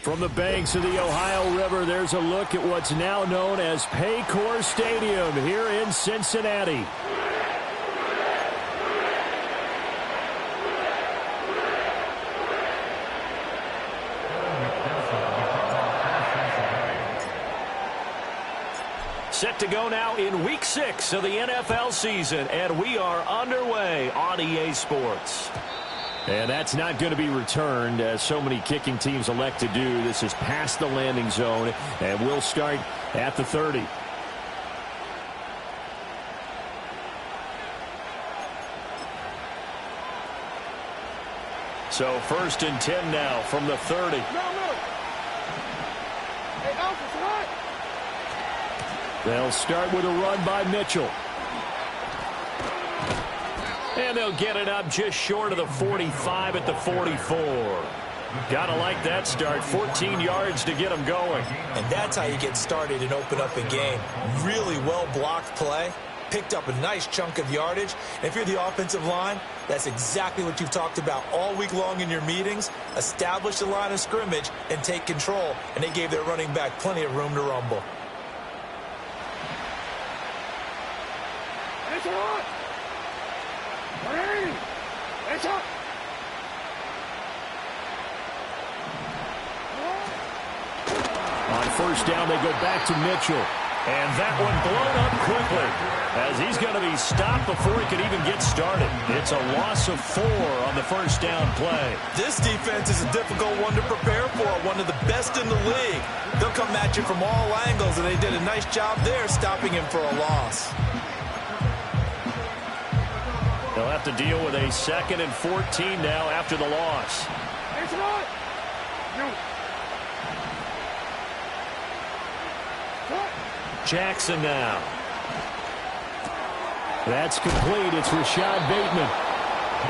From the banks of the Ohio River, there's a look at what's now known as Paycor Stadium here in Cincinnati. Set to go now in Week 6 of the NFL season, and we are underway on EA Sports. And that's not going to be returned, as so many kicking teams elect to do. This is past the landing zone, and we'll start at the 30. So 1st and 10 now from the 30. They'll start with a run by Mitchell. And they'll get it up just short of the 45 at the 44. Gotta like that start. 14 yards to get them going. And that's how you get started and open up a game. Really well-blocked play. Picked up a nice chunk of yardage. And if you're the offensive line, that's exactly what you've talked about all week long in your meetings. Establish the line of scrimmage and take control. And they gave their running back plenty of room to rumble. It's on! It's up! On 1st down, they go back to Mitchell. And that one blown up quickly, as he's going to be stopped before he could even get started. It's a loss of 4 on the 1st down play. This defense is a difficult one to prepare for, one of the best in the league. They'll come at you from all angles, and they did a nice job there stopping him for a loss. They'll have to deal with a 2nd and 14 now after the loss. Jackson now. That's complete. It's Rashad Bateman.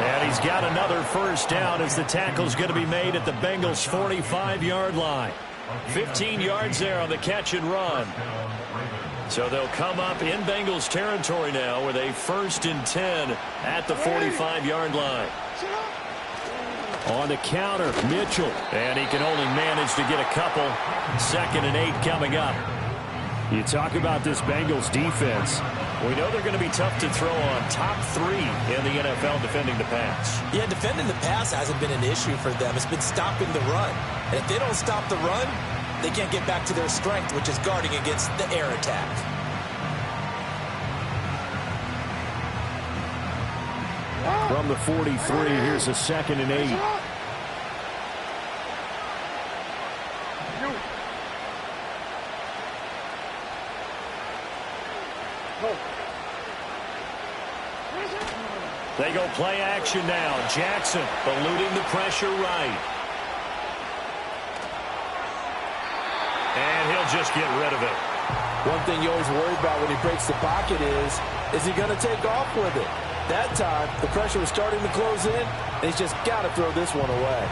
And he's got another 1st down as the tackle's going to be made at the Bengals' 45-yard line. 15 yards there on the catch and run. So they'll come up in Bengals territory now with a 1st and 10 at the 45-yard line. On the counter, Mitchell. And he can only manage to get a couple. 2nd and 8 coming up. You talk about this Bengals defense. We know they're going to be tough to throw on. Top 3 in the NFL defending the pass. Yeah, defending the pass hasn't been an issue for them. It's been stopping the run. And if they don't stop the run, they can't get back to their strength, which is guarding against the air attack. From the 43, here's a 2nd and 8. They go play action now. Jackson eluding the pressure right. And he'll just get rid of it. One thing you always worry about when he breaks the pocket is he going to take off with it? That time, the pressure was starting to close in, and he's just got to throw this one away.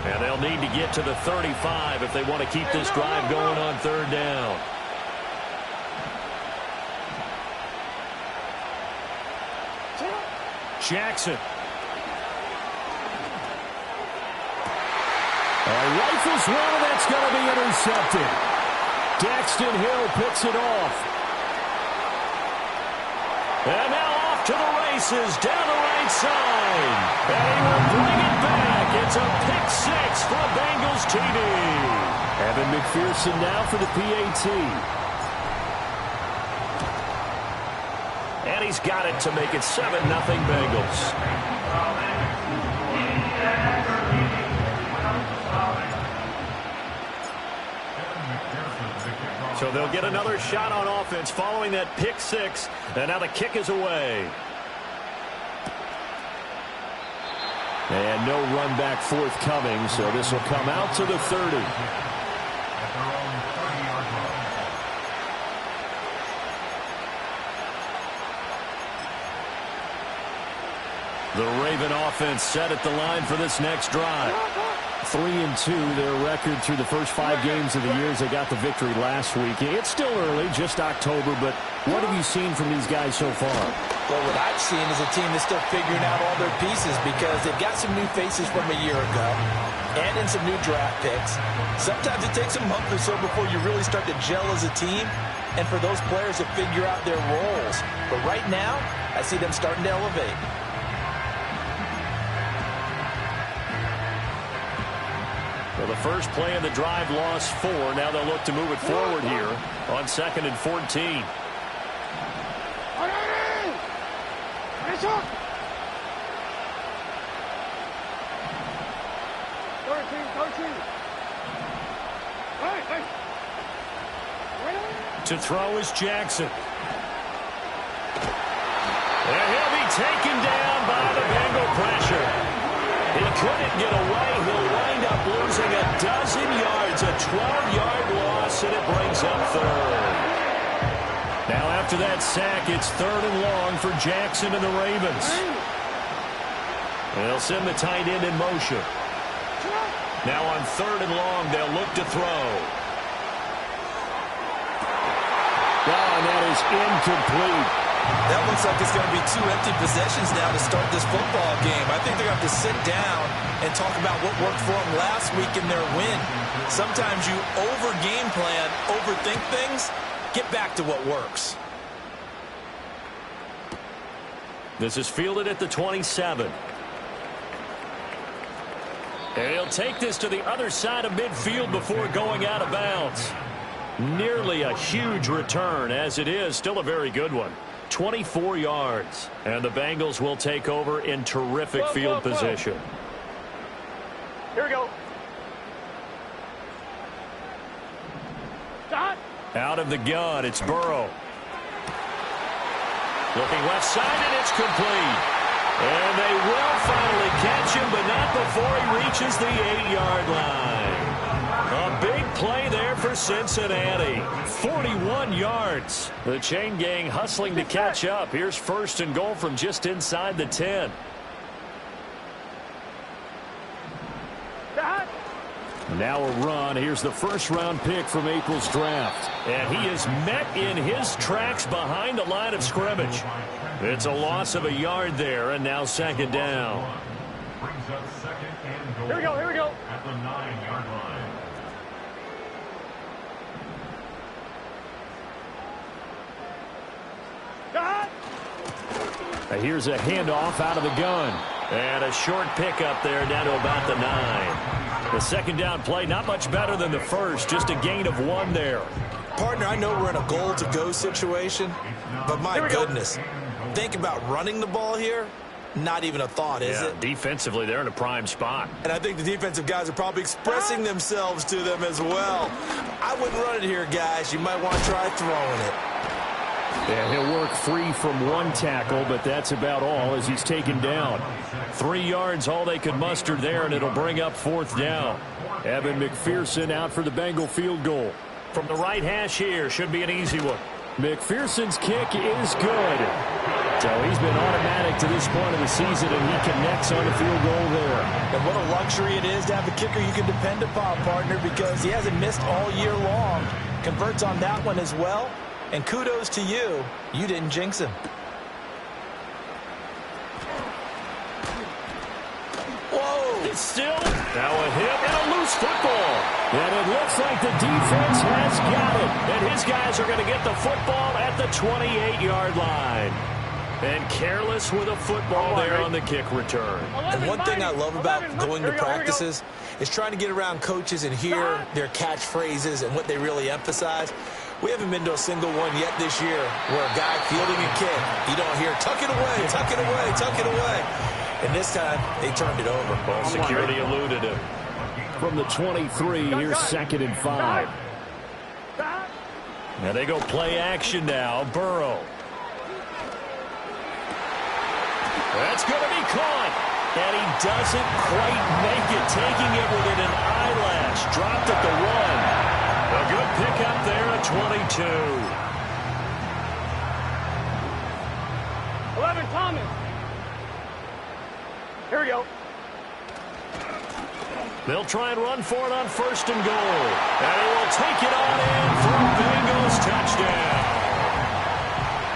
And they'll need to get to the 35 if they want to keep this drive going on 3rd down. Jackson. Rifles one, that's going to be intercepted. Daxton Hill picks it off. And now off to the races down the right side. And he will bring it back. It's a pick 6 for Bengals TD. Evan McPherson now for the PAT. And he's got it to make it 7-0 Bengals. So they'll get another shot on offense following that pick 6. And now the kick is away. And no run back forthcoming, so this will come out to the 30. The Raven offense set at the line for this next drive. 3-2, their record through the first 5 games of the year as they got the victory last week. It's still early, just October, but what have you seen from these guys so far? Well, what I've seen is a team that's still figuring out all their pieces because they've got some new faces from a year ago and in some new draft picks. Sometimes it takes a month or so before you really start to gel as a team and for those players to figure out their roles. But right now, I see them starting to elevate. Well, the first play of the drive lost 4. Now they'll look to move it forward here on 2nd and 14. To throw is Jackson. And he'll be taken down by the Bengal pressure. He couldn't get away. He'll wind up losing a dozen yards, a 12-yard loss, and it brings up 3rd. Now after that sack, it's 3rd and long for Jackson and the Ravens. They'll send the tight end in motion. Now on 3rd and long, they'll look to throw. And that is incomplete. That looks like it's going to be 2 empty possessions now to start this football game. I think they're going to have to sit down and talk about what worked for them last week in their win. Sometimes you over-game plan, overthink things. Get back to what works. This is fielded at the 27. And he'll take this to the other side of midfield before going out of bounds. Nearly a huge return, as it is still a very good one. 24 yards. And the Bengals will take over in terrific field position. Here we go. Stop. Out of the gun, it's Burrow. Looking left side, and it's complete. And they will finally catch him, but not before he reaches the 8-yard line. A big play there for Cincinnati. 41 yards. The chain gang hustling to catch up. Here's 1st and goal from just inside the 10. Now a run. Here's the 1st-round pick from April's draft. And he is met in his tracks behind the line of scrimmage. It's a loss of a yard there, and now 2nd down. Here we go, here we go. At the 9-yard line. Here's a handoff out of the gun. And a short pickup there down to about the 9. The 2nd down play, not much better than the first, just a gain of 1 there. Partner, I know we're in a goal-to-go situation, but my goodness, think about running the ball here. Not even a thought, is it? Defensively, they're in a prime spot. And I think the defensive guys are probably expressing themselves to them as well. I wouldn't run it here, guys. You might want to try throwing it. And he'll work free from 1 tackle, but that's about all as he's taken down. 3 yards, all they could muster there, and it'll bring up 4th down. Evan McPherson out for the Bengal field goal. From the right hash here, should be an easy one. McPherson's kick is good. So he's been automatic to this point of the season, and he connects on the field goal there. And what a luxury it is to have a kicker you can depend upon, partner, because he hasn't missed all year long. Converts on that one as well. And kudos to you. You didn't jinx him. Whoa! It's still now a hit and a loose football. And it looks like the defense has got it. And his guys are going to get the football at the 28-yard line. And careless with a football there on the kick return. And one thing I love about going to practices is trying to get around coaches and hear their catchphrases and what they really emphasize. We haven't been to a single one yet this year where a guy fielding a kick, you don't hear, tuck it away, tuck it away, tuck it away. And this time, they turned it over. Ball security eluded him. From the 23, here's 2nd and 5. Now they go play action now. Burrow. That's going to be caught. And he doesn't quite make it, taking it within an eyelash. Dropped at the 1. A good pickup there at 22. 11, Thomas. Here we go. They'll try and run for it on 1st and goal. And he will take it on in for a Bengals touchdown.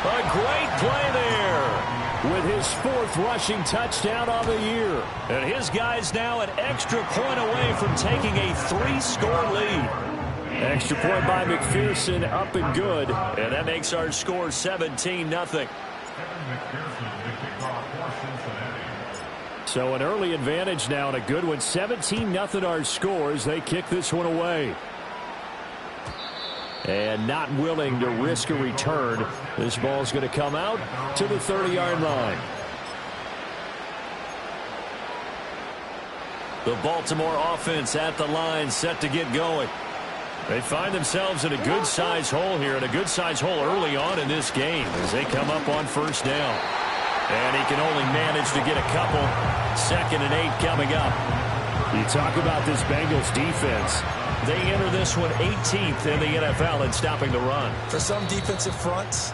A great play there with his 4th rushing touchdown on the year. And his guys now an extra point away from taking a 3-score lead. Extra point by McPherson, up and good. And that makes our score 17-0. So an early advantage now and a good one. 17-0 our score as they kick this one away. And not willing to risk a return. This ball's going to come out to the 30-yard line. The Baltimore offense at the line, set to get going. They find themselves in a good-sized hole here, and a good-sized hole early on in this game as they come up on 1st down. And he can only manage to get a couple. 2nd and 8 coming up. You talk about this Bengals defense. They enter this one 18th in the NFL in stopping the run. For some defensive fronts,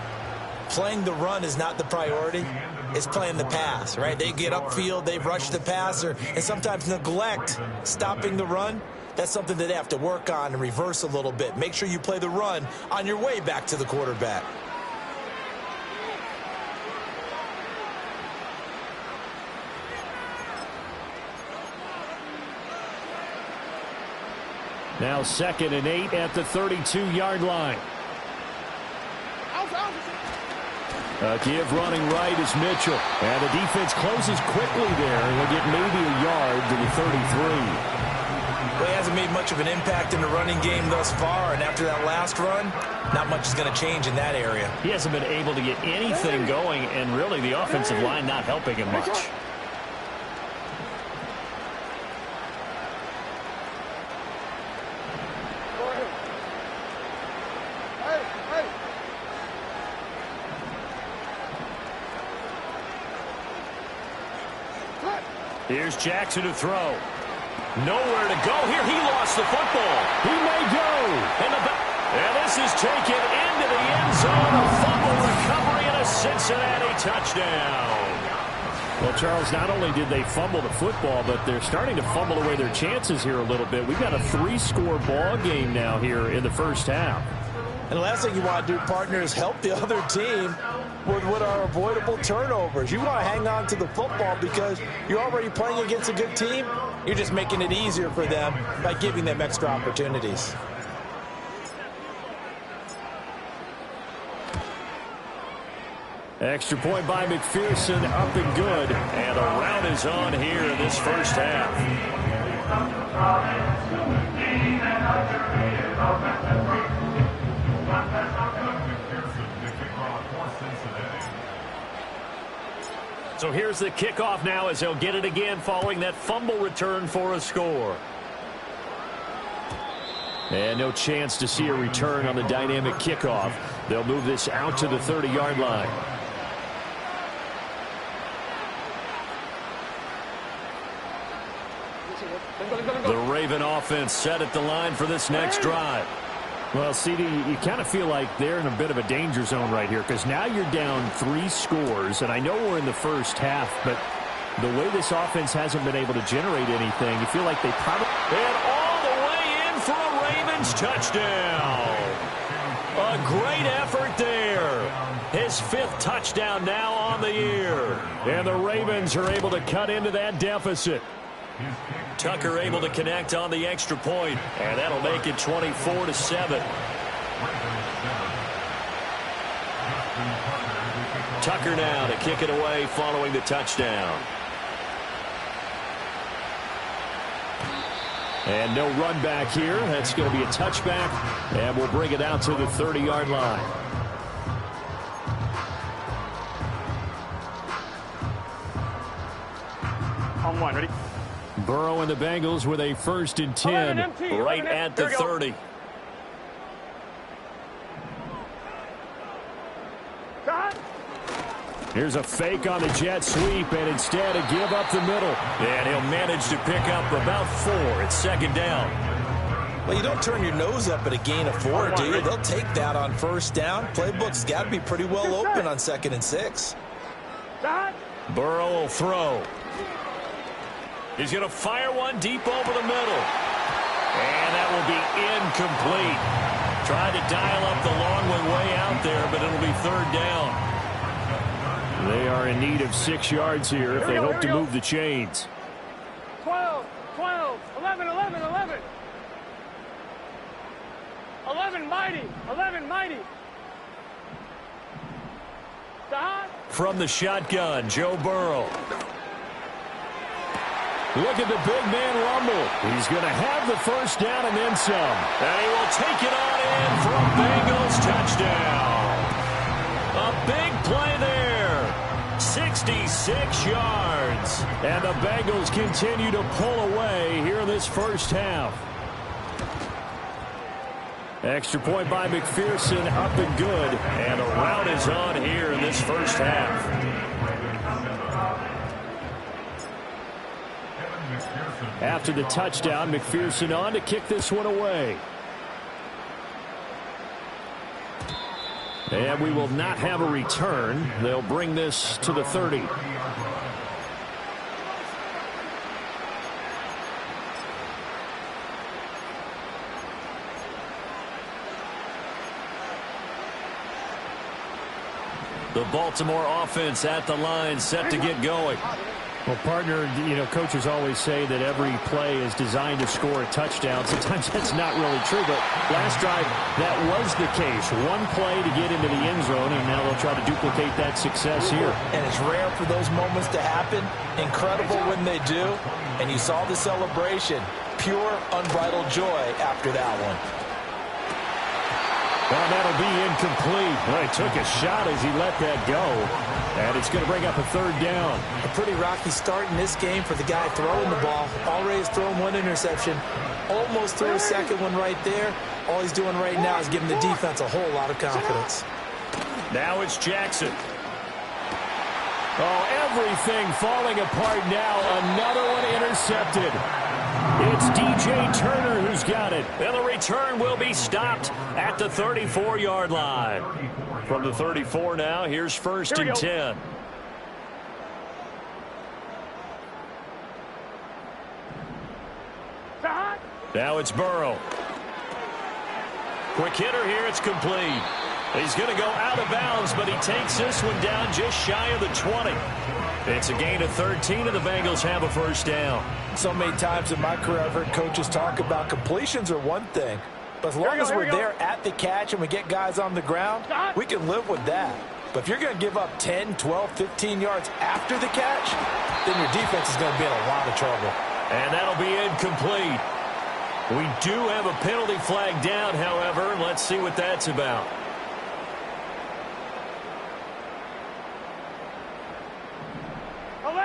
playing the run is not the priority. It's playing the pass, right? They get upfield, they rush the passer, and sometimes neglect stopping the run. That's something that they have to work on and reverse a little bit. Make sure you play the run on your way back to the quarterback. Now 2nd and 8 at the 32-yard line. A give running right is Mitchell. And the defense closes quickly there. He'll get maybe a yard to the 33. Well, he hasn't made much of an impact in the running game thus far, and after that last run, not much is going to change in that area. He hasn't been able to get anything going, and really the offensive line not helping him much. Here's Jackson to throw. Nowhere to go here. He lost the football. He may go. And this is taken into the end zone. A fumble recovery and a Cincinnati touchdown. Well, Charles, not only did they fumble the football, but they're starting to fumble away their chances here a little bit. We've got a 3-score ball game now here in the 1st half. And the last thing you want to do, partner, is help the other team with what are avoidable turnovers. You want to hang on to the football because you're already playing against a good team. You're just making it easier for them by giving them extra opportunities. Extra point by McPherson, up and good. And a rout is on here in this 1st half. So here's the kickoff now as they'll get it again following that fumble return for a score. And no chance to see a return on the dynamic kickoff. They'll move this out to the 30-yard line. The Raven offense set at the line for this next drive. Well, CD, you kind of feel like they're in a bit of a danger zone right here because now you're down 3 scores, and I know we're in the 1st half, but the way this offense hasn't been able to generate anything, you feel like they probably... And all the way in for a Ravens touchdown. A great effort there. His 5th touchdown now on the year. And the Ravens are able to cut into that deficit. Tucker able to connect on the extra point, and that'll make it 24-7. Tucker now to kick it away following the touchdown. And no run back here. That's going to be a touchback, and we'll bring it out to the 30-yard line. On 1, ready? Burrow and the Bengals with a 1st and 10 right at the 30. Here's a fake on the jet sweep, and instead a give up the middle. And he'll manage to pick up about 4 at 2nd down. Well, you don't turn your nose up at a gain of 4, do you? They'll take that on 1st down. Playbook's got to be pretty well open on 2nd and 6. Burrow will throw. He's going to fire one deep over the middle. And that will be incomplete. Tried to dial up the long one way out there, but it'll be third down. They are in need of 6 yards here if they hope to move the chains. 12, 12, 11, 11, 11. 11 mighty, 11 mighty. From the shotgun, Joe Burrow. Look at the big man rumble. He's going to have the first down and then some. And he will take it on in for a Bengals touchdown. A big play there. 66 yards. And the Bengals continue to pull away here in this first half. Extra point by McPherson, up and good. And a rout is on here in this first half. After the touchdown, McPherson on to kick this one away. And we will not have a return. They'll bring this to the 30. The Baltimore offense at the line, set to get going. Well, partner, coaches always say that every play is designed to score a touchdown. Sometimes that's not really true, but last drive, that was the case. One play to get into the end zone, and now they'll try to duplicate that success here. And it's rare for those moments to happen. Incredible when they do. And you saw the celebration. Pure, unbridled joy after that one. Well, that'll be incomplete. Well, he took a shot as he let that go. And it's going to bring up a third down. A pretty rocky start in this game for the guy throwing the ball. Already has thrown one interception. Almost threw a second one right there. All he's doing right now is giving the defense a whole lot of confidence. Now it's Jackson. Oh, everything falling apart now. Another one intercepted. It's DJ Turner who's got it. And the return will be stopped at the 34-yard line. From the 34 now, here's first and 10. Now it's Burrow. Quick hitter here, it's complete. He's going to go out of bounds, but he takes this one down just shy of the 20. It's a gain of 13, and the Bengals have a first down. So many times in my career, I've heard coaches talk about completions are one thing. But as long as we're there at the catch and we get guys on the ground, we can live with that. But if you're going to give up 10, 12, 15 yards after the catch, then your defense is going to be in a lot of trouble. And that'll be incomplete. We do have a penalty flag down, however. Let's see what that's about.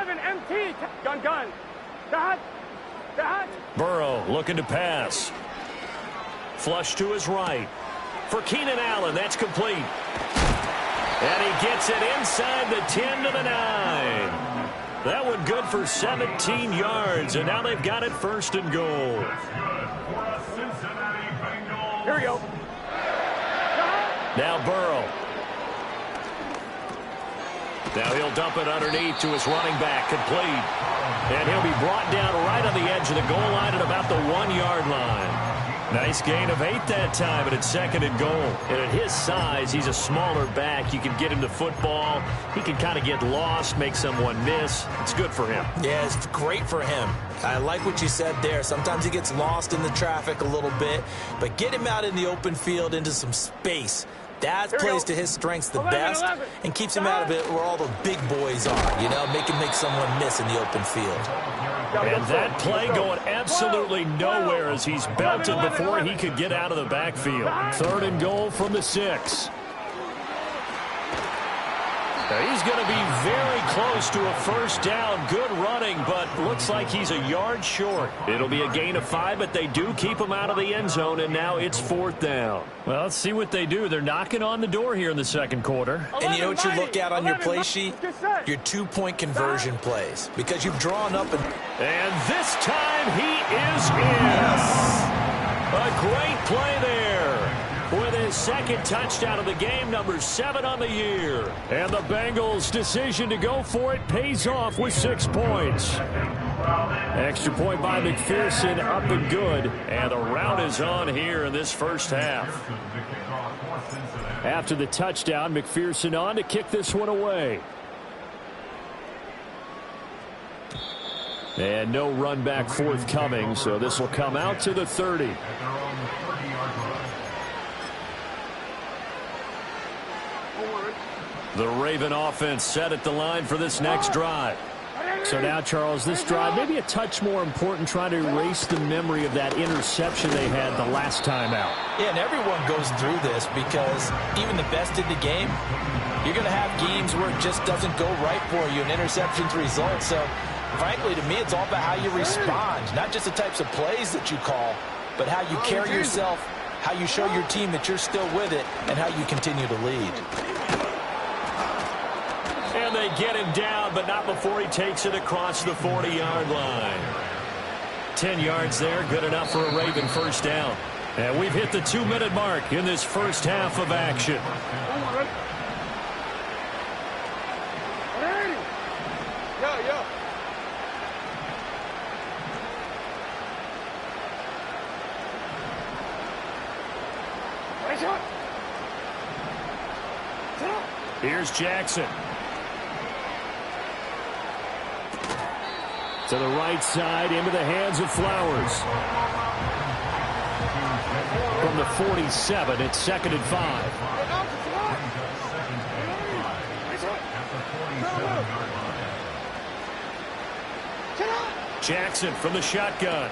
MT, gun. Dot. Burrow looking to pass. Flush to his right. For Keenan Allen, that's complete. And he gets it inside the 10 to the 9. That one good for 17 yards, and now they've got it first and goal. Here we go. Now Burrow. Now he'll dump it underneath to his running back, complete. And he'll be brought down right on the edge of the goal line at about the 1-yard line. Nice gain of 8 that time, and it's second and goal. And at his size, he's a smaller back. You can get him the football. He can kind of get lost, make someone miss. It's good for him. Yeah, it's great for him. I like what you said there. Sometimes he gets lost in the traffic a little bit, but get him out in the open field into some space. That plays to his strengths the best and keeps him out of it where all the big boys are, make him make someone miss in the open field. And that play going absolutely nowhere as he's belted before he could get out of the backfield. Third and goal from the 6. Now he's going to be very close to a first down. Good running, but looks like he's a yard short. It'll be a gain of 5, but they do keep him out of the end zone, and now it's 4th down. Well, let's see what they do. They're knocking on the door here in the second quarter. And you know what you look at on your play sheet? Your 2-point conversion plays, because you've drawn up and this time he is in. Yes. A great play there. With his second touchdown of the game, number 7 on the year. And the Bengals' decision to go for it pays off with 6 points. Extra point by McPherson, up and good. And the rout is on here in this first half. After the touchdown, McPherson on to kick this one away. And no run back forthcoming, so this will come out to the 30. The Raven offense set at the line for this next drive. So now, Charles, this drive maybe a touch more important, trying to erase the memory of that interception they had the last time out. Yeah, and everyone goes through this because even the best in the game, you're going to have games where it just doesn't go right for you, and interceptions result. So, frankly, to me, it's all about how you respond, not just the types of plays that you call, but how you carry yourself, how you show your team that you're still with it, and how you continue to lead. And they get him down, but not before he takes it across the 40-yard line. 10 yards there, good enough for a Raven first down. And we've hit the 2-minute mark in this first half of action. Here's Jackson. To the right side, into the hands of Flowers. From the 47, it's 2nd and 5. Jackson from the shotgun.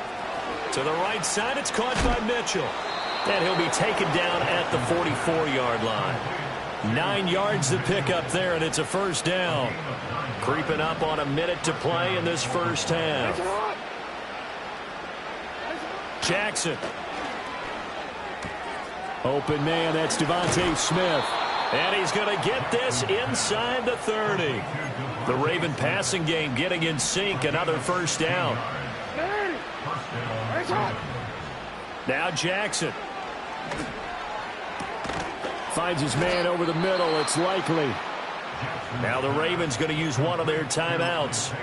To the right side, it's caught by Mitchell. And he'll be taken down at the 44-yard line. 9 yards to pick up there, and it's a first down. Creeping up on a minute to play in this first half. Jackson. Open man, that's Devontae Smith. And he's going to get this inside the 30. The Raven passing game getting in sync, another first down. Now Jackson. Finds his man over the middle. It's Likely. Now the Ravens going to use one of their timeouts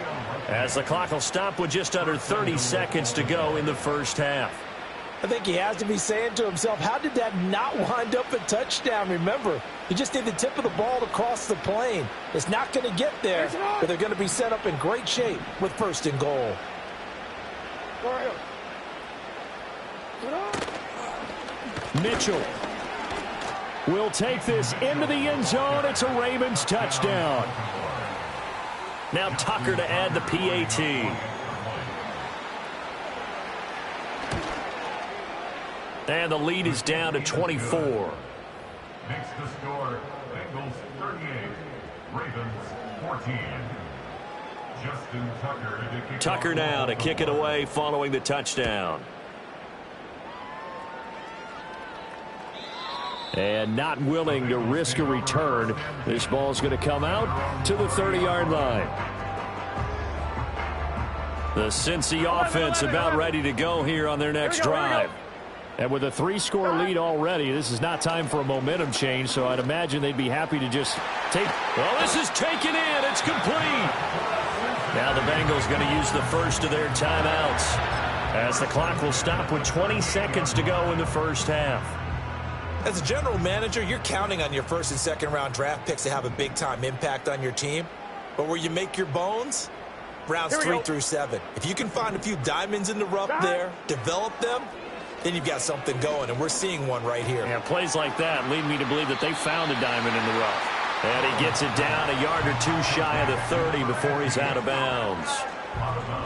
as the clock will stop with just under 30 seconds to go in the first half. I think he has to be saying to himself, how did that not wind up a touchdown? Remember, he just did the tip of the ball to cross the plane. It's not going to get there, but they're going to be set up in great shape with 1st and goal. Mitchell will take this into the end zone. It's a Ravens touchdown. Now Tucker to add the PAT. And the lead is down to 24. Next to score, Bengals 38, Ravens 14. Justin Tucker to kick Tucker now to kick it away following the touchdown. And not willing to risk a return. This ball's going to come out to the 30-yard line. The Cincy offense about ready to go here on their next drive. And with a 3-score lead already, this is not time for a momentum change, so I'd imagine they'd be happy to just take. Well, this is taken in. It's complete. Now the Bengals going to use the first of their timeouts as the clock will stop with 20 seconds to go in the first half. As a general manager, you're counting on your 1st and 2nd round draft picks to have a big-time impact on your team. But where you make your bones, rounds 3 through 7. If you can find a few diamonds in the rough there, develop them, then you've got something going, and we're seeing one right here. Yeah, plays like that lead me to believe that they found a diamond in the rough. And he gets it down a yard or two shy of the 30 before he's out of bounds.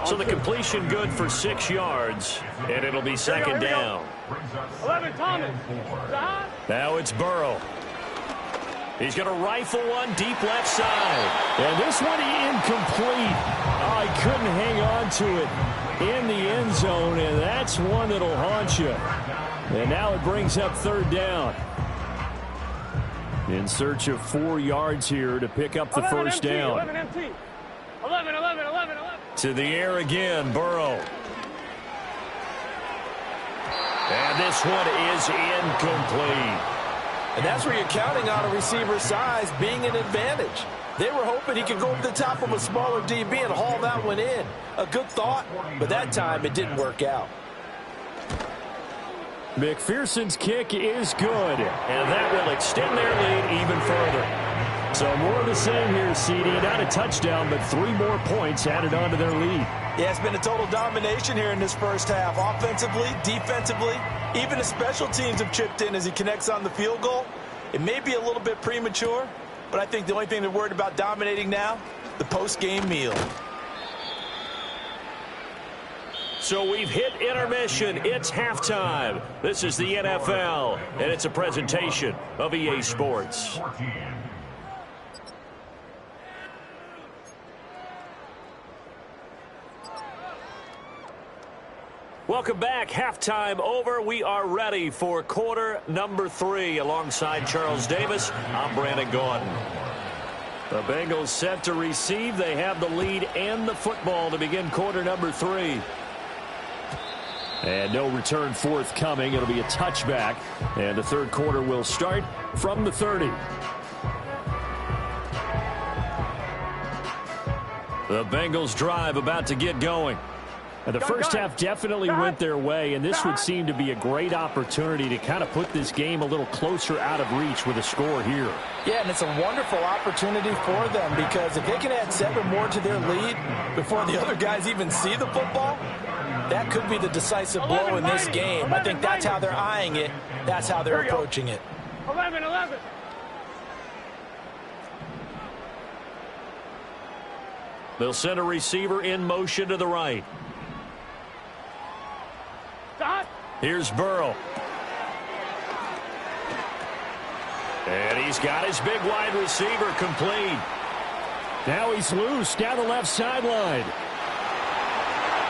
So the completion good for 6 yards, and it'll be 2nd down. 11, Thomas. Now it's Burrow. He's going to rifle one deep left side. And this one incomplete. Oh, he couldn't hang on to it in the end zone, and that's one that'll haunt you. And now it brings up 3rd down. In search of 4 yards here to pick up the first down. 11 empty. 11. To the air again, Burrow. And this one is incomplete. And that's where you're counting on a receiver's size being an advantage. They were hoping he could go over the top of a smaller DB and haul that one in. A good thought, but that time it didn't work out. McPherson's kick is good, and that will extend their lead even further. So more of the same here, CD. Not a touchdown, but 3 more points added on to their lead. Yeah, it's been a total domination here in this first half. Offensively, defensively, even the special teams have chipped in as he connects on the field goal. It may be a little bit premature, but I think the only thing they're worried about dominating now, the post-game meal. So we've hit intermission. It's halftime. This is the NFL, and it's a presentation of EA Sports. Welcome back. Halftime over. We are ready for quarter number 3. Alongside Charles Davis, I'm Brandon Gaudin. The Bengals set to receive. They have the lead and the football to begin quarter number 3. And no return forthcoming. It'll be a touchback. And the third quarter will start from the 30. The Bengals drive about to get going. And the first half definitely went their way, and this would seem to be a great opportunity to kind of put this game a little closer out of reach with a score here. Yeah, and it's a wonderful opportunity for them because if they can add 7 more to their lead before the other guys even see the football, that could be the decisive blow in this game. I think that's how they're eyeing it. That's how they're approaching it. 11. They'll send a receiver in motion to the right. Here's Burrow. And he's got his big wide receiver complete. Now he's loose down the left sideline.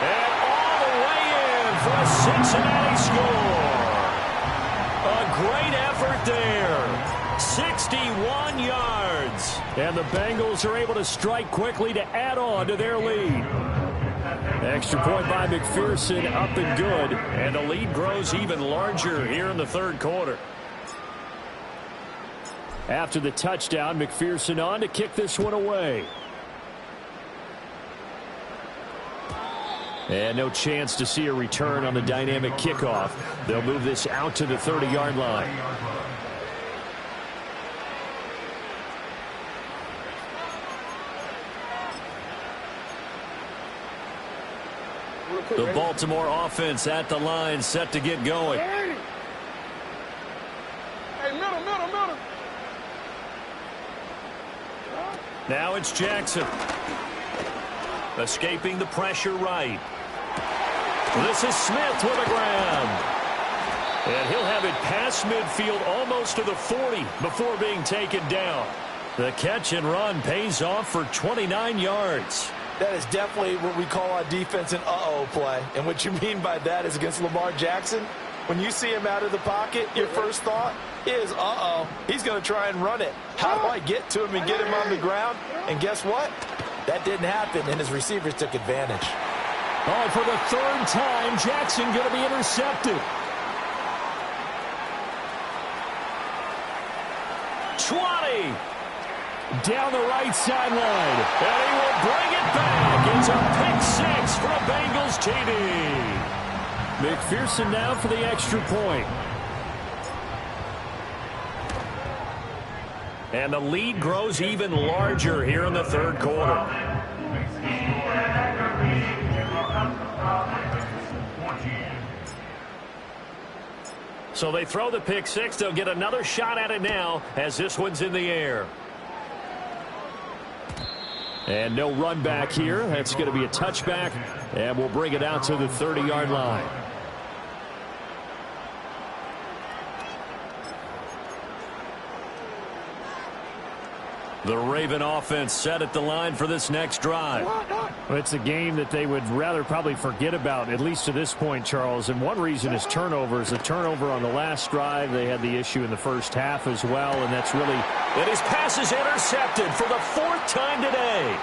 And all the way in for a Cincinnati score. A great effort there. 61 yards. And the Bengals are able to strike quickly to add on to their lead. Extra point by McPherson, up and good. And the lead grows even larger here in the third quarter. After the touchdown, McPherson on to kick this one away. And no chance to see a return on the dynamic kickoff. They'll move this out to the 30-yard line. The Baltimore offense at the line, set to get going. Hey, middle. Now it's Jackson. Escaping the pressure right. This is Smith with a grab. And he'll have it past midfield almost to the 40 before being taken down. The catch and run pays off for 29 yards. That is definitely what we call on defense an uh-oh play. And what you mean by that is against Lamar Jackson, when you see him out of the pocket, your first thought is, uh-oh, he's going to try and run it. How do I get to him and get him on the ground? And guess what? That didn't happen, and his receivers took advantage. Oh, for the third time, Jackson going to be intercepted. 20. Down the right sideline. And he will bring it back. It's a pick 6 for a Bengals TD. McPherson now for the extra point. And the lead grows even larger here in the third quarter. So they throw the pick 6. They'll get another shot at it now as this one's in the air. And no run back here. That's going to be a touchback. And we'll bring it out to the 30-yard line. The Raven offense set at the line for this next drive. Well, it's a game that they would rather probably forget about, at least to this point, Charles. And one reason is turnovers. A turnover on the last drive. They had the issue in the first half as well, and that's really... And his pass is intercepted for the 4th time today.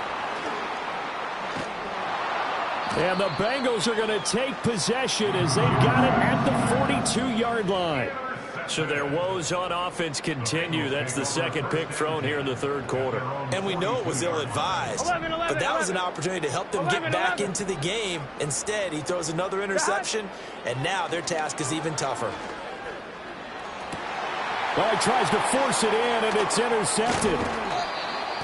And the Bengals are going to take possession as they've got it at the 42-yard line. So their woes on offense continue. That's the second pick thrown here in the third quarter. And we know it was ill-advised, but that was an opportunity to help them get back into the game. Instead, he throws another interception, and now their task is even tougher. Well, he tries to force it in, and it's intercepted.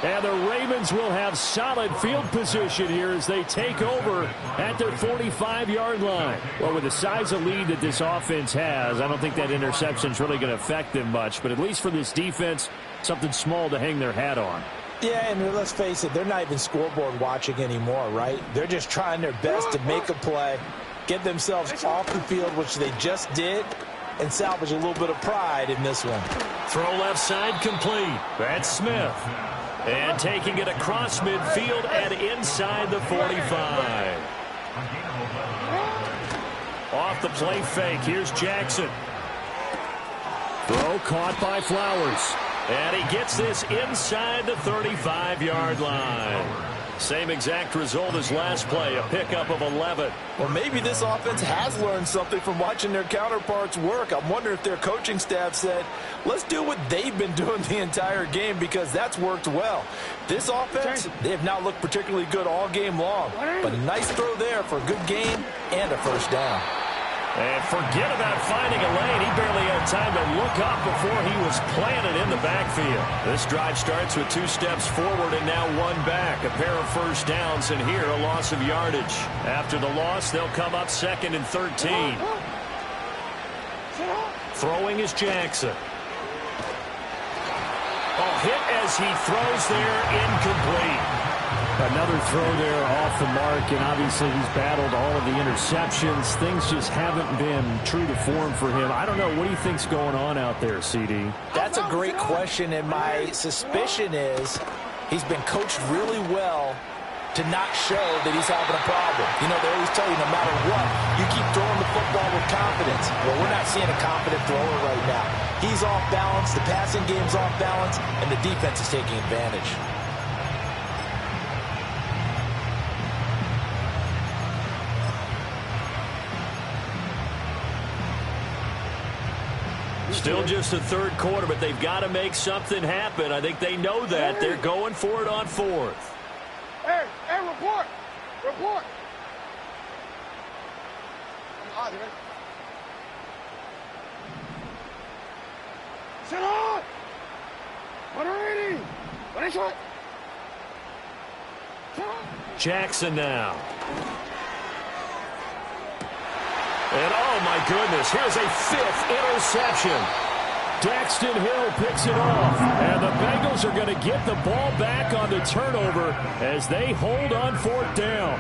And the Ravens will have solid field position here as they take over at their 45-yard line. Well, with the size of lead that this offense has, I don't think that interception is really going to affect them much. But at least for this defense, something small to hang their hat on. Yeah, and let's face it, they're not even scoreboard watching anymore, right? They're just trying their best to make a play, get themselves off the field, which they just did, and salvage a little bit of pride in this one. Throw left side complete. That's Smith. And taking it across midfield and inside the 45. Off the play fake. Here's Jackson. Throw caught by Flowers. And he gets this inside the 35-yard line. Same exact result as last play, a pickup of 11. Well, maybe this offense has learned something from watching their counterparts work. I'm wondering if their coaching staff said, let's do what they've been doing the entire game, because that's worked well. This offense, they have not looked particularly good all game long. But a nice throw there for a good game and a first down. And forget about finding a lane. He barely had time to look up before he was planted in the backfield. This drive starts with 2 steps forward and now 1 back. A pair of first downs, and here a loss of yardage. After the loss, they'll come up 2nd and 13. Throwing is Jackson. Oh, hit as he throws there, incomplete. Another throw there off the mark, and obviously he's battled all of the interceptions. Things just haven't been true to form for him. I don't know. What do you think's going on out there, CD? That's a great question, and my suspicion is he's been coached really well to not show that he's having a problem. You know, they always tell you no matter what, you keep throwing the football with confidence. Well, we're not seeing a confident thrower right now. He's off balance, the passing game's off balance, and the defense is taking advantage. Still just the third quarter, but they've got to make something happen. I think they know that. They're going for it on 4th. Hey, report. Report. Sit on. 180. What is it? Jackson now. And oh my goodness, here's a 5th interception. Daxton Hill picks it off, and the Bengals are going to get the ball back on the turnover as they hold on 4th down.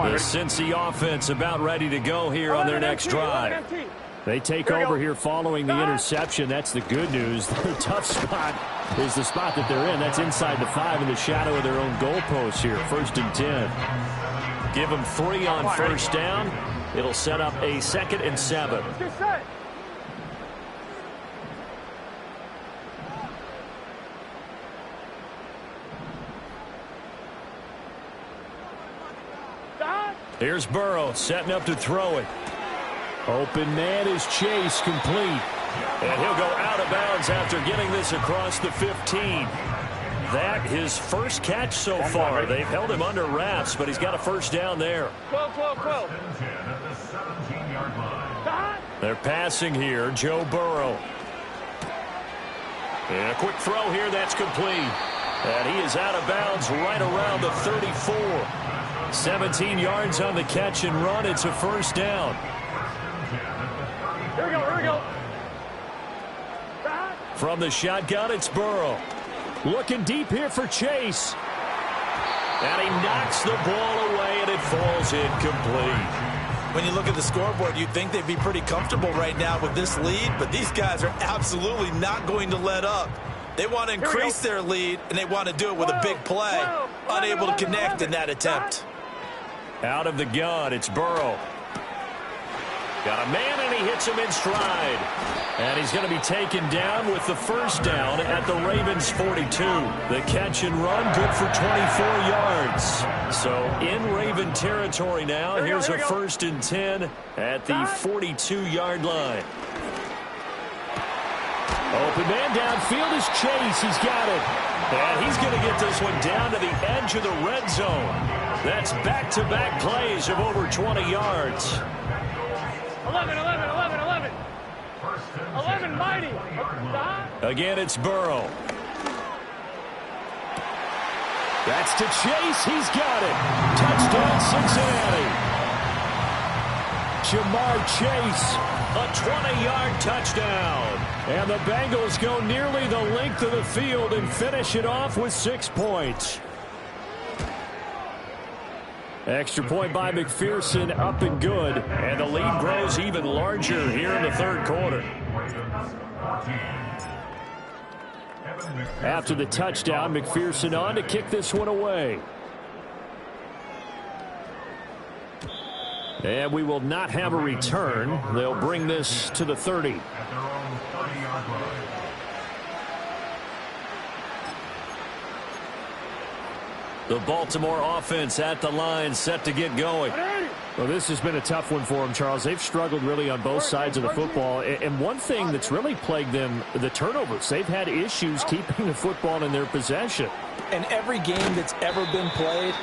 The Cincy offense about ready to go here on their next drive. They take over here following the interception. That's the good news. Their tough spot is the spot that they're in. That's inside the 5 in the shadow of their own goalpost here. 1st and 10. Give them 3 on first down. It'll set up a 2nd and 7. Here's Burrow setting up to throw it. Open man is Chase, complete. And he'll go out of bounds after getting this across the 15. That his first catch so far. They've held him under wraps, but he's got a first down there. 12. They're passing here. Joe Burrow. And a quick throw here. That's complete. And he is out of bounds right around the 34. 17 yards on the catch and run. It's a first down. Here we go. From the shotgun, it's Burrow. Looking deep here for Chase. And he knocks the ball away, and it falls incomplete. When you look at the scoreboard, you'd think they'd be pretty comfortable right now with this lead, but these guys are absolutely not going to let up. They want to increase their lead, and they want to do it with a big play. Unable to connect in that attempt. Out of the gun, it's Burrow. Got a man, and he hits him in stride. And he's going to be taken down with the first down at the Ravens 42. The catch and run, good for 24 yards. So in Raven territory now. Here's a 1st and 10 at the 42-yard line. Open man downfield is Chase. He's got it. And he's going to get this one down to the edge of the red zone. That's back-to-back plays of over 20 yards. 11, mighty. Again, it's Burrow. That's to Chase. He's got it. Touchdown, Cincinnati. Jamar Chase. A 20-yard touchdown. And the Bengals go nearly the length of the field and finish it off with 6 points. Extra point by McPherson, up and good. And the lead grows even larger here in the third quarter. After the touchdown, McPherson on to kick this one away. And we will not have a return. They'll bring this to the 30. At their own 30-yard line. The Baltimore offense at the line, set to get going. Well, this has been a tough one for them, Charles. They've struggled really on both sides of the football. And one thing that's really plagued them, the turnovers. They've had issues keeping the football in their possession. And every game that's ever been played,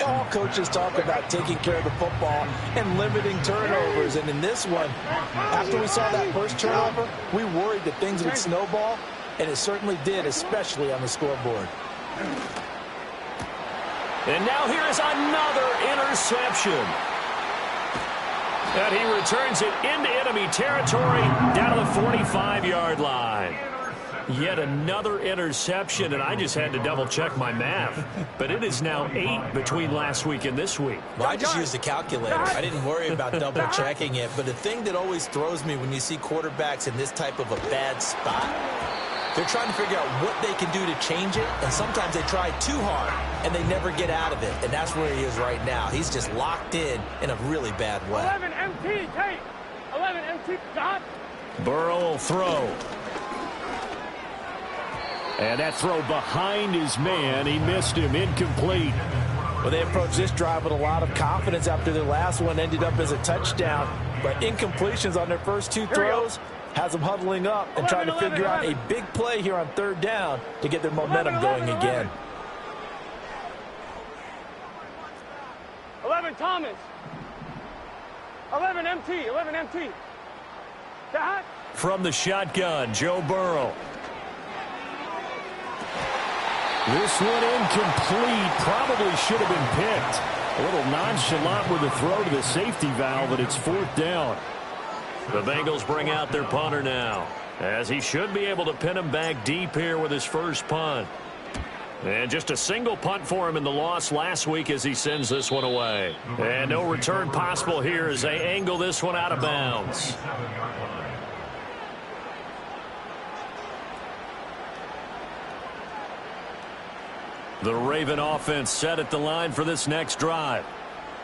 all coaches talk about taking care of the football and limiting turnovers. And in this one, after we saw that first turnover, we worried that things would snowball, and it certainly did, especially on the scoreboard. And now here is another interception. And he returns it into enemy territory down to the 45-yard line. Yet another interception, and I just had to double-check my math. But it is now 8 between last week and this week. Well, I just used a calculator. I didn't worry about double-checking it. But the thing that always throws me when you see quarterbacks in this type of a bad spot, they're trying to figure out what they can do to change it, and sometimes they try too hard, and they never get out of it. And that's where he is right now. He's just locked in a really bad way. 11 MT, Tate. 11 MT, Dot. Burrow will throw. And that throw behind his man. He missed him. Incomplete. Well, they approached this drive with a lot of confidence after their last one ended up as a touchdown. But incompletions on their first 2 throws has them huddling up and trying to figure out a big play here on 3rd down to get their momentum going again. 11 Thomas. 11 MT. 11 MT. Dot. From the shotgun, Joe Burrow. This one incomplete. Probably should have been picked. A little nonchalant with the throw to the safety valve, but it's 4th down. The Bengals bring out their punter now, as he should be able to pin him back deep here with his first punt. And just a single punt for him in the loss last week as he sends this one away. And no return possible here as they angle this one out of bounds. The Raven offense set at the line for this next drive.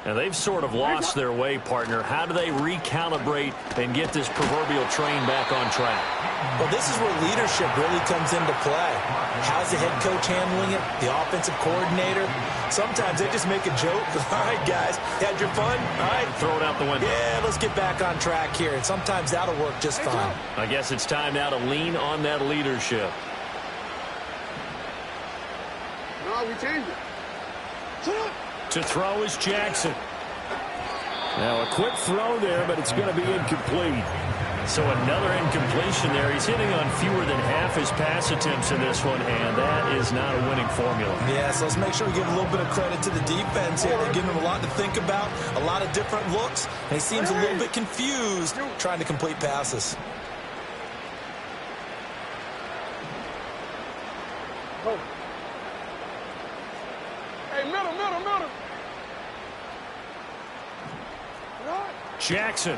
And they've sort of lost their way, partner. How do they recalibrate and get this proverbial train back on track? Well, this is where leadership really comes into play. How's the head coach handling it? The offensive coordinator? Sometimes they just make a joke. All right, guys, had your fun? All right. Throw it out the window. Yeah, let's get back on track here. And sometimes that'll work just fine. I guess it's time now to lean on that leadership. No, we changed it. To throw is Jackson. Now a quick throw there, but it's going to be incomplete. So another incompletion there. He's hitting on fewer than half his pass attempts in this one, and that is not a winning formula. Yeah, so let's make sure we give a little bit of credit to the defense here. They're giving him a lot to think about, a lot of different looks, and he seems a little bit confused trying to complete passes. Go. Hey, middle. Jackson.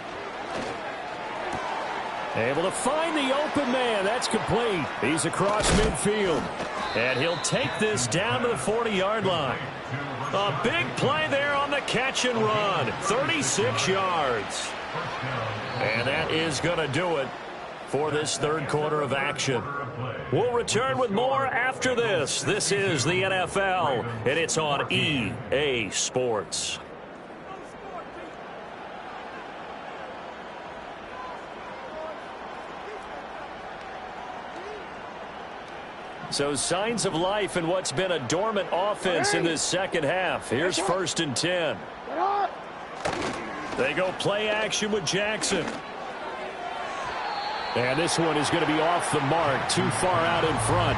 Able to find the open man. That's complete. He's across midfield. And he'll take this down to the 40-yard line. A big play there on the catch and run. 36 yards. And that is going to do it for this third quarter of action. We'll return with more after this. This is the NFL, and it's on EA Sports. So signs of life in what's been a dormant offense in this second half. Here's 1st and 10. They go play action with Jackson. And this one is going to be off the mark, too far out in front.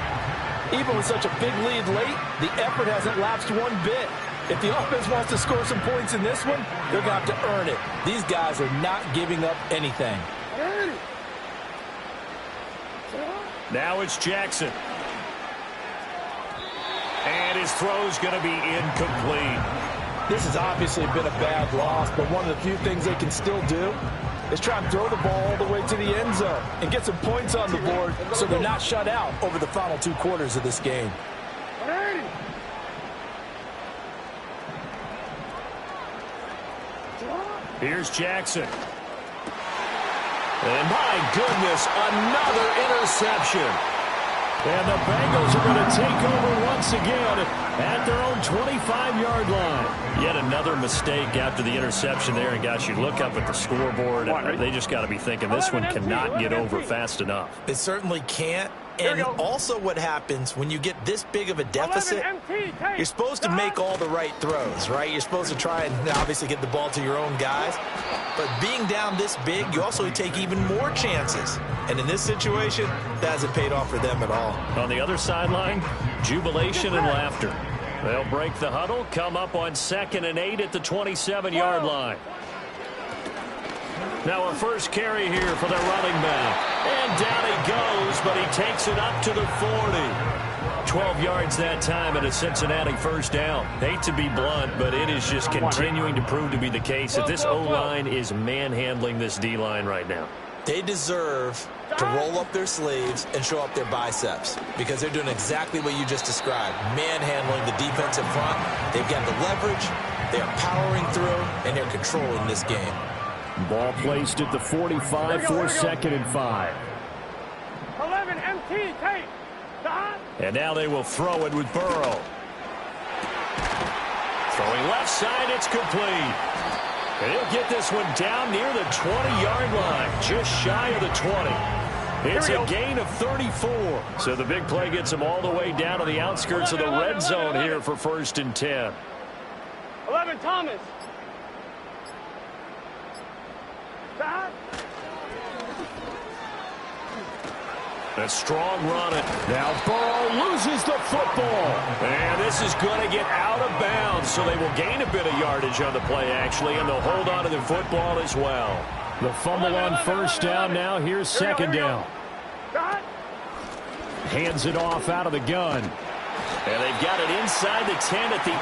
Even with such a big lead late, the effort hasn't lapsed one bit. If the offense wants to score some points in this one, they're going to have to earn it. These guys are not giving up anything. Now it's Jackson. And his throw's going to be incomplete. This has obviously been a bad loss, but one of the few things they can still do is try and throw the ball all the way to the end zone and get some points on the board so they're not shut out over the final 2 quarters of this game. Here's Jackson. And my goodness, another interception. And the Bengals are going to take over once again at their own 25-yard line. Yet another mistake after the interception there. And, gosh, you look up at the scoreboard, and they just got to be thinking this one cannot get over fast enough. It certainly can't. And also what happens when you get this big of a deficit, you're supposed to make all the right throws, right? You're supposed to try and obviously get the ball to your own guys. But being down this big, you also take even more chances. And in this situation, that hasn't paid off for them at all. On the other sideline, jubilation and laughter. They'll break the huddle, come up on 2nd and 8 at the 27-yard line. Now a first carry here for their running back. And down he goes, but he takes it up to the 40. 12 yards that time and a Cincinnati first down. Hate to be blunt, but it is just continuing to prove to be the case that this O-line is manhandling this D-line right now. They deserve to roll up their sleeves and show up their biceps because they're doing exactly what you just described, manhandling the defensive front. They've got the leverage, they are powering through, and they're controlling this game. Ball placed at the 45 for 2nd and 5. 11 MT, take. And now they will throw it with Burrow. Throwing left side, it's complete. And he'll get this one down near the 20-yard line, just shy of the 20. It's a gain of 34. So the big play gets him all the way down to the outskirts of the red zone here for 1st and 10. 11 Thomas. A strong run. Now Burrow loses the football. And this is going to get out of bounds, so they will gain a bit of yardage on the play, actually, and they'll hold on to the football as well. The fumble on first down now. Here's 2nd down. Hands it off out of the gun. And they've got it inside the 10 at the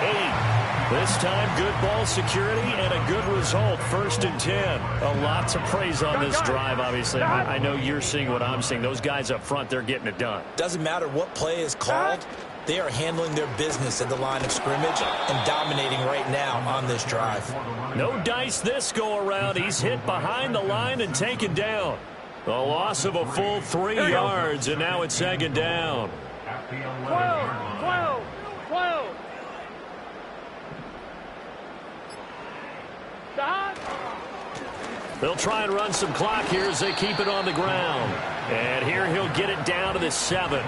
8. This time, good ball security and a good result. 1st and 10. A lot to praise on this drive, obviously. I know you're seeing what I'm seeing. Those guys up front, they're getting it done. Doesn't matter what play is called. They are handling their business at the line of scrimmage and dominating right now on this drive. No dice this go around. He's hit behind the line and taken down. A loss of a full 3 yards, and now it's 2nd down. 12. They'll try and run some clock here as they keep it on the ground. And here he'll get it down to the 7.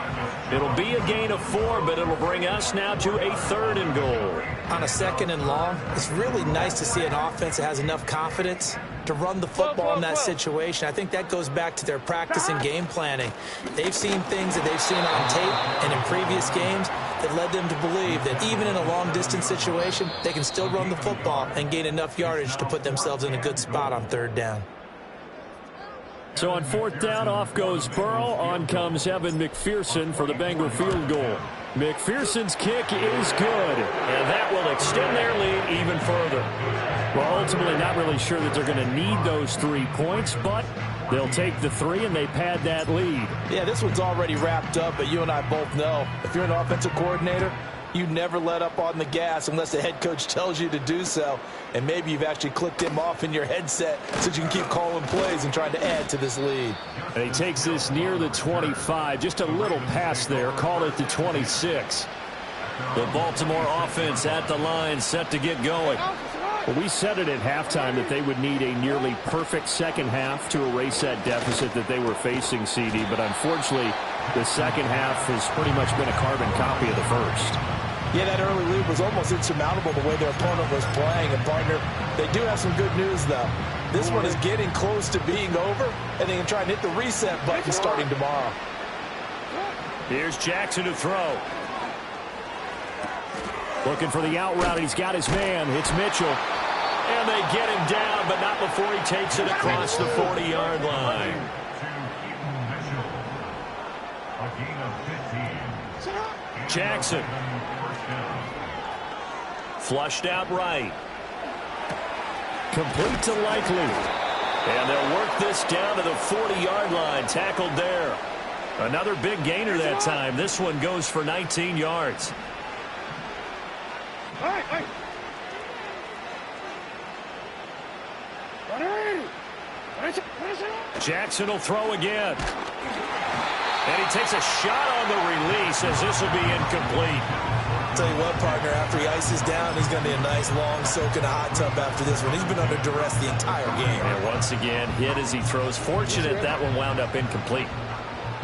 It'll be a gain of 4, but it'll bring us now to a 3rd and goal. On a 2nd and long, it's really nice to see an offense that has enough confidence to run the football in that situation. I think that goes back to their practice and game planning. They've seen things that they've seen on tape and in previous games that led them to believe that even in a long-distance situation, they can still run the football and gain enough yardage to put themselves in a good spot on 3rd down. So on 4th down, off goes Burrow. On comes Evan McPherson for the Bengal field goal. McPherson's kick is good, and that will extend their lead even further. Well, ultimately not really sure that they're going to need those 3 points, but They'll take the 3, and they pad that lead. Yeah, this one's already wrapped up, but you and I both know if you're an offensive coordinator, you never let up on the gas unless the head coach tells you to do so. And maybe you've actually clicked him off in your headset so you can keep calling plays and trying to add to this lead. And he takes this near the 25. Just a little pass there. Call it the 26. The Baltimore offense at the line, set to get going. Well, we said it at halftime that they would need a nearly perfect second half to erase that deficit that they were facing, CD. But unfortunately, the second half has pretty much been a carbon copy of the first. Yeah, that early lead was almost insurmountable the way their opponent was playing. And, partner, they do have some good news, though. This one is getting close to being over, and they can try and hit the reset button starting tomorrow. Here's Jackson to throw. Looking for the out route. He's got his man. It's Mitchell. And they get him down, but not before he takes it across the 40-yard line. Jackson. Flushed out right. Complete to Likely. And they'll work this down to the 40-yard line. Tackled there. Another big gainer that time. This one goes for 19 yards. Jackson will throw again. And he takes a shot on the release as this will be incomplete. Tell you what, partner, after he ices down, he's going to be a nice long soak in a hot tub after this one. He's been under duress the entire game. And once again, hit as he throws. Fortunate that one wound up incomplete.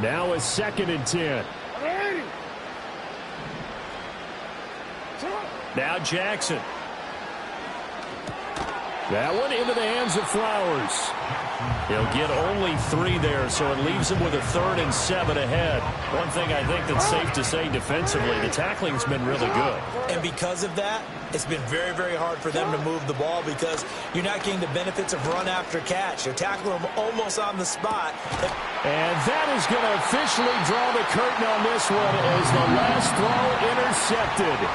Now a 2nd and 10. Now Jackson. That one into the hands of Flowers. He'll get only 3 there, so it leaves him with a 3rd and 7 ahead. One thing I think that's safe to say defensively, the tackling's been really good. And because of that, it's been very, very hard for them to move the ball because you're not getting the benefits of run after catch. You're tackling them almost on the spot. And that is going to officially draw the curtain on this one as the last throw intercepted.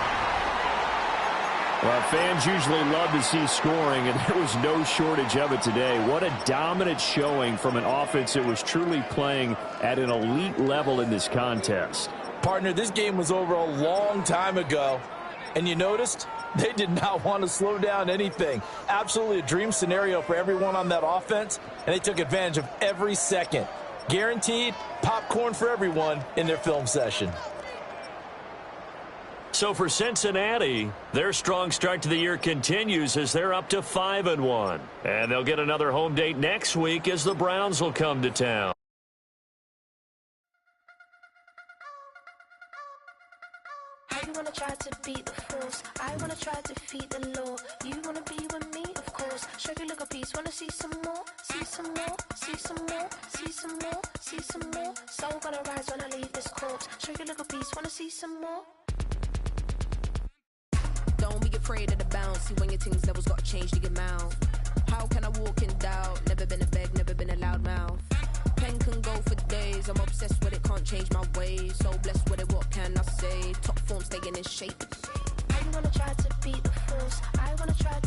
Well, fans usually love to see scoring, and there was no shortage of it today. What a dominant showing from an offense that was truly playing at an elite level in this contest. Partner, this game was over a long time ago, and you noticed they did not want to slow down anything. Absolutely a dream scenario for everyone on that offense, and they took advantage of every second. Guaranteed popcorn for everyone in their film session. So for Cincinnati, their strong start to the year continues as they're up to 5-1. And they'll get another home date next week as the Browns will come to town. I wanna try to beat the force. I wanna try to defeat the law. You wanna be with me, of course. Show you look a piece. Wanna see some more? See some more? See some more? See some more? See some more? So gonna rise when I leave this corpse. Show you look a piece. Wanna see some more? Don't be afraid of the bounce. See when your things levels got to change to your mouth. How can I walk in doubt? Never been a beg, never been a loud mouth. Pen can go for days. I'm obsessed with it, can't change my ways. So blessed with it, what can I say? Top form staying in shape. I wanna try to beat the force. I wanna try to